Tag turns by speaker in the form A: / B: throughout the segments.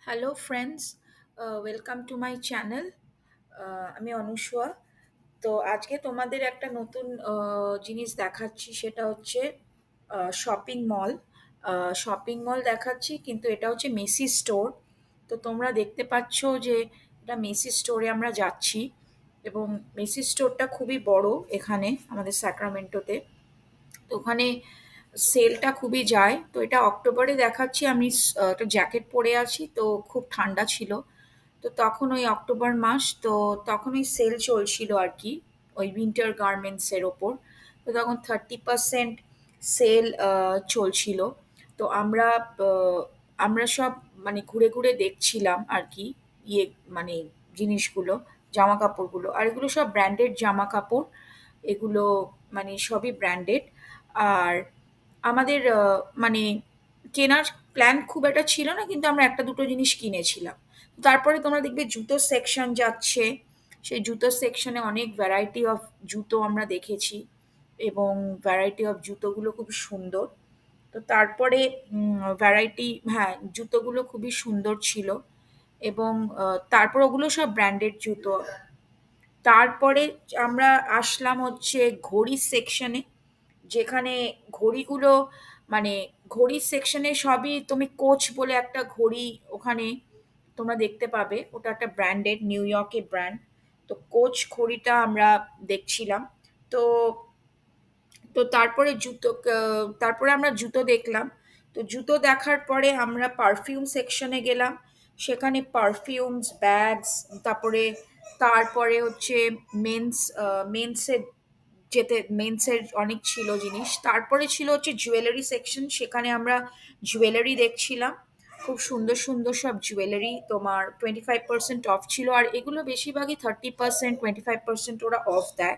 A: Hello friends, welcome to my channel. আমি অনুষ্বা। তো আজকে তোমাদের একটা নতুন জিনিস দেখাচ্ছি, সেটা হচ্ছে শপিং মল। শপিং মল দেখাচ্ছি, কিন্তু এটা হচ্ছে মেসি স্টোর। তো তোমরা দেখতে পাচ্ছ যে এটা মেসি স্টোরে আমরা যাচ্ছি, এবং মেসি স্টোরটা খুবই বড় এখানে আমাদের স্যাক্রামেন্টোতে। তো ওখানে সেলটা খুবই যায়। তো এটা অক্টোবরে দেখাচ্ছি, আমি একটা জ্যাকেট পরে আছি, তো খুব ঠান্ডা ছিল। তো তখন ওই অক্টোবর মাস, তো তখন ওই সেল চলছিল আর কি, ওই উইন্টার গার্মেন্টসের ওপর। তো তখন 30% সেল চলছিল। তো আহ, আমরা সব মানে ঘুরে ঘুরে দেখছিলাম আর কি, ইয়ে মানে জিনিসগুলো, জামা কাপড়গুলো। আর এগুলো সব ব্র্যান্ডেড জামা কাপড়, এগুলো মানে সবই ব্র্যান্ডেড। আর আমাদের মানে কেনার প্ল্যান খুব একটা ছিল না, কিন্তু আমরা একটা দুটো জিনিস কিনেছিলাম। তারপরে তোমরা দেখবে জুতো সেকশন যাচ্ছে। সেই জুতো সেকশনে অনেক ভ্যারাইটি অফ জুতো আমরা দেখেছি, এবং ভ্যারাইটি অফ জুতোগুলো খুব সুন্দর। তো তারপরে ভ্যারাইটি, হ্যাঁ, জুতোগুলো খুবই সুন্দর ছিল। এবং তারপর ওগুলো সব ব্র্যান্ডেড জুতো। তারপরে আমরা আসলাম হচ্ছে ঘড়ির সেকশনে, যেখানে ঘড়িগুলো মানে ঘড়ির সেকশনে সবই, তুমি কোচ বলে একটা ঘড়ি ওখানে তোমরা দেখতে পাবে, ওটা একটা ব্র্যান্ডেড নিউ ইয়র্কের ব্র্যান্ড। তো কোচ ঘড়িটা আমরা দেখছিলাম। তো তো তারপরে তারপরে আমরা জুতো দেখলাম। তো জুতো দেখার পরে আমরা পারফিউম সেকশনে গেলাম। সেখানে পারফিউমস, ব্যাগস, তারপরে তারপরে হচ্ছে মেন্স, মেন্সের মেন্সের অনেক ছিল জিনিস। তারপরে ছিল হচ্ছে জুয়েলারি সেকশন, সেখানে আমরা জুয়েলারি দেখছিলাম। খুব সুন্দর সুন্দর সব জুয়েলারি, তোমার 25% অফ ছিল। আর এগুলো বেশিরভাগই 30%, 25% ওরা অফ দেয়।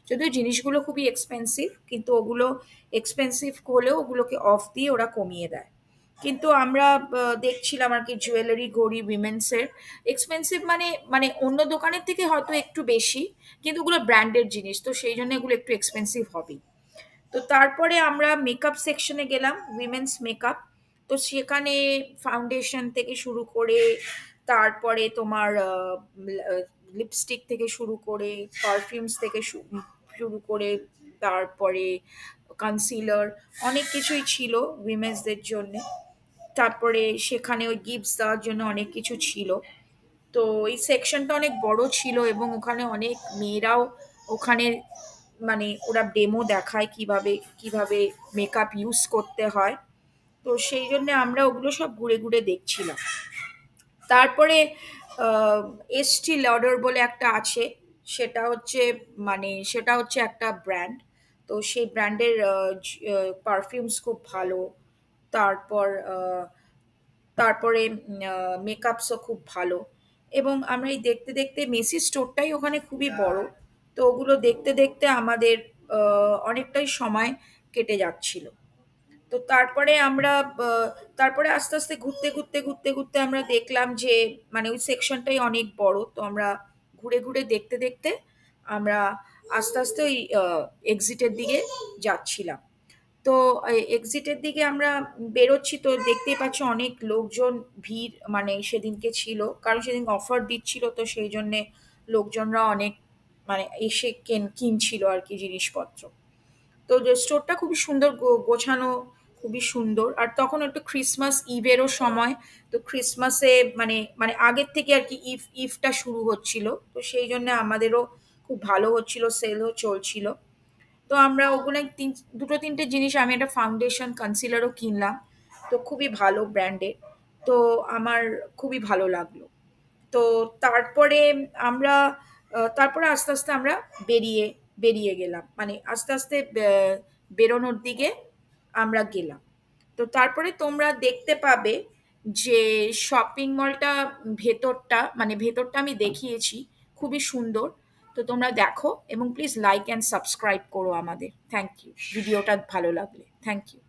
A: যদিও জিনিসগুলো খুবই এক্সপেন্সিভ, কিন্তু ওগুলো এক্সপেন্সিভ হলেও ওগুলোকে অফ দিয়ে ওরা কমিয়ে দেয়। কিন্তু আমরা দেখছিলাম আর কি জুয়েলারি, ঘড়ি, উইমেন্সের। এক্সপেন্সিভ মানে মানে অন্য দোকানের থেকে হয়তো একটু বেশি, কিন্তু ওগুলো ব্র্যান্ডেড জিনিস, তো সেই জন্য এগুলো একটু এক্সপেন্সিভ হবেই। তো তারপরে আমরা মেকআপ সেকশনে গেলাম, উইমেন্স মেকআপ। তো সেখানে ফাউন্ডেশন থেকে শুরু করে, তারপরে তোমার লিপস্টিক থেকে শুরু করে, পারফিউমস থেকে শুরু করে, তারপরে কনসিলার, অনেক কিছুই ছিল উইমেন্সদের জন্য। তারপরে সেখানে ওই গিফটস দেওয়ার জন্য অনেক কিছু ছিল। তো এই সেকশনটা অনেক বড় ছিল, এবং ওখানে অনেক মেয়েরাও ওখানে মানে ওরা ডেমো দেখায় কিভাবে কিভাবে মেকআপ ইউজ করতে হয়। তো সেই জন্য আমরা ওগুলো সব ঘুরে ঘুরে দেখছিলাম। তারপরে এসটি লডার বলে একটা আছে, সেটা হচ্ছে সেটা হচ্ছে একটা ব্র্যান্ড। তো সেই ব্র্যান্ডের পারফিউমস খুব ভালো। তারপর তারপরে মেকআপসও খুব ভালো। এবং আমরা এই দেখতে দেখতে, মেসি স্টোরটাই ওখানে খুবই বড়। তো ওগুলো দেখতে দেখতে আমাদের অনেকটাই সময় কেটে যাচ্ছিল। তো তারপরে আমরা আহ, তারপরে আস্তে আস্তে ঘুরতে ঘুরতে ঘুরতে ঘুরতে আমরা দেখলাম যে মানে ওই সেকশনটাই অনেক বড়। তো আমরা ঘুরে ঘুরে দেখতে দেখতে আমরা আস্তে আস্তে ওই এক্সিটের দিকে যাচ্ছিলাম। তো এক্সিটের দিকে আমরা বেরোচ্ছি, তো দেখতেই পাচ্ছ অনেক লোকজন, ভিড় মানে সেদিনকে ছিল, কারণ সেদিন অফার দিচ্ছিল। তো সেই জন্যে লোকজনরা অনেক মানে এসে কিনছিল আর কি জিনিসপত্র। তো যে স্টোরটা খুবই সুন্দর, গোছানো, খুবই সুন্দর। আর তখন একটু ক্রিসমাস ইভেরও সময়। তো ক্রিসমাসে মানে মানে আগের থেকে আর কি ইভটা শুরু হচ্ছিল। তো সেই জন্য আমাদেরও খুব ভালো হচ্ছিল, সেলও চলছিল। তো আমরা ওগুলো দুটো তিনটে জিনিস, আমি একটা ফাউন্ডেশন কনসিলারও কিনলাম। তো খুবই ভালো ব্র্যান্ডের। তো আমার খুবই ভালো লাগলো। তো তারপরে আমরা তারপরে আস্তে আস্তে আমরা বেরিয়ে বেরিয়ে গেলাম, মানে আস্তে আস্তে বেরোনোর দিকে আমরা গেলাম। তো তারপরে তোমরা দেখতে পাবে যে শপিং মলটা, ভেতরটা আমি দেখিয়েছি, খুবই সুন্দর। তো তোমরা দেখো, এবং প্লিজ লাইক অ্যান্ড সাবস্ক্রাইব করো আমাদের। থ্যাংক ইউ, ভিডিওটা ভালো লাগলে থ্যাংক ইউ।